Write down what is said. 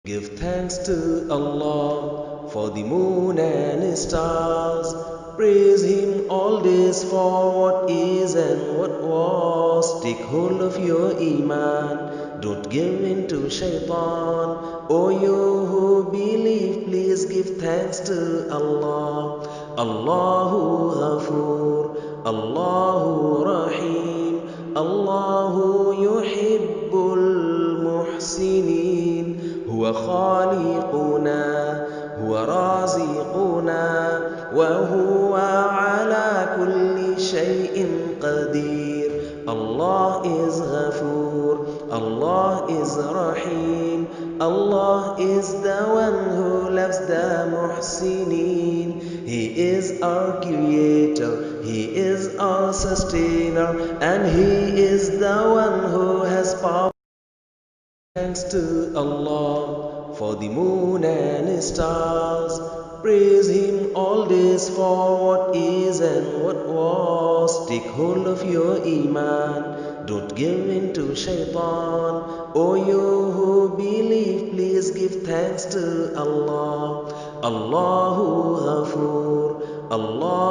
Give thanks to Allah for the moon and stars. Praise Him all days for what is and what was. Take hold of your Iman. Don't give in to Shaitan. O you who believe, please give thanks to Allah. Allahu Ghafoor, Allahu Rahim, Allahu Yuhibbul Muhsinin. هو خالقنا هو رازقنا وهو على كل شيء قدير. Allah is Ghafoor, Allah is Rahim, Allah is the one who loves the Muhsinin. He is our creator, He is our sustainer, and He is the one who has power. Thanks to Allah for the moon and stars. Praise Him all days for what is and what was. Take hold of your Iman. Don't give in to Shaitan. O you who believe, please give thanks to Allah. Allahu Ghafoor, Allah.